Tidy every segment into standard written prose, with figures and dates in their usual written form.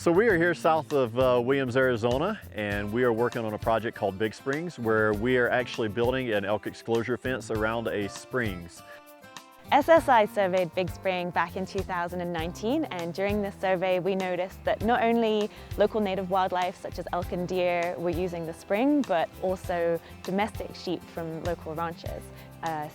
So we are here south of Williams, Arizona, and we are working on a project called Big Springs, where we are actually building an elk exclosure fence around a springs. SSI surveyed Big Spring back in 2019, and during this survey we noticed that not only local native wildlife such as elk and deer were using the spring, but also domestic sheep from local ranches.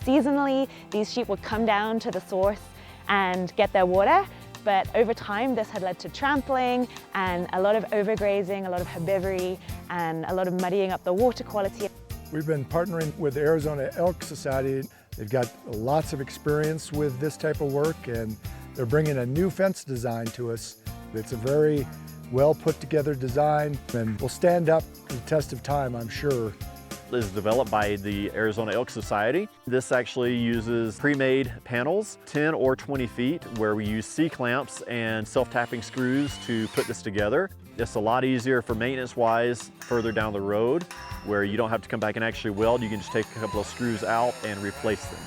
Seasonally, these sheep would come down to the source and get their water, but over time this had led to trampling and a lot of overgrazing, a lot of herbivory, and a lot of muddying up the water quality. We've been partnering with the Arizona Elk Society. They've got lots of experience with this type of work, and they're bringing a new fence design to us. It's a very well put together design and will stand up to the test of time, I'm sure. It is developed by the Arizona Elk Society. This actually uses pre-made panels, 10 or 20 feet, where we use C-clamps and self-tapping screws to put this together. It's a lot easier for maintenance-wise further down the road, where you don't have to come back and actually weld. You can just take a couple of screws out and replace them.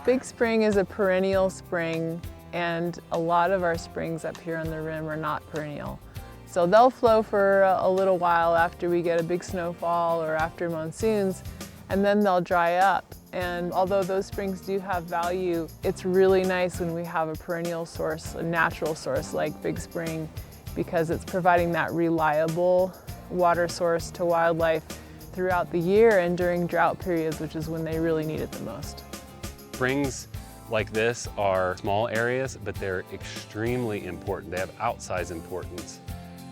Big Spring is a perennial spring, and a lot of our springs up here on the rim are not perennial. So they'll flow for a little while after we get a big snowfall or after monsoons, and then they'll dry up. And although those springs do have value, it's really nice when we have a perennial source, a natural source like Big Spring, because it's providing that reliable water source to wildlife throughout the year and during drought periods, which is when they really need it the most. Springs like this are small areas, but they're extremely important. They have outsized importance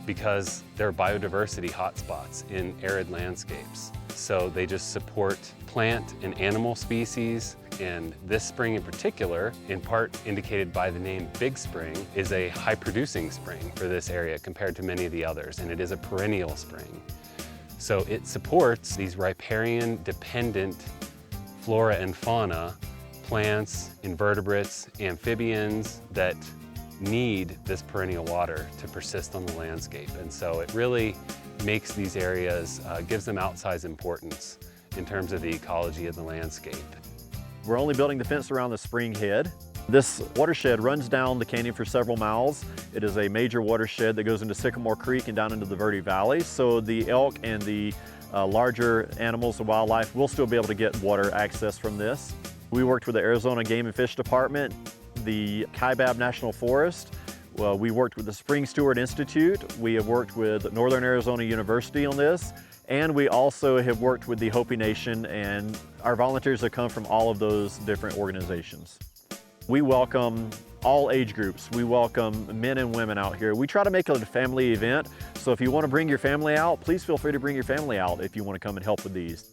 because they're biodiversity hotspots in arid landscapes. So they just support plant and animal species, and this spring in particular, in part indicated by the name Big Spring, is a high-producing spring for this area compared to many of the others, and it is a perennial spring. So it supports these riparian-dependent flora and fauna, plants, invertebrates, amphibians that need this perennial water to persist on the landscape. And so it really makes these areas, gives them outsized importance in terms of the ecology of the landscape. We're only building the fence around the spring head. This watershed runs down the canyon for several miles. It is a major watershed that goes into Sycamore Creek and down into the Verde Valley. So the elk and the larger animals and wildlife will still be able to get water access from this. We worked with the Arizona Game and Fish Department, the Kaibab National Forest. Well, we worked with the Spring Steward Institute. We have worked with Northern Arizona University on this. And we also have worked with the Hopi Nation, and our volunteers have come from all of those different organizations. We welcome all age groups. We welcome men and women out here. We try to make it a family event, so if you want to bring your family out, please feel free to bring your family out if you want to come and help with these.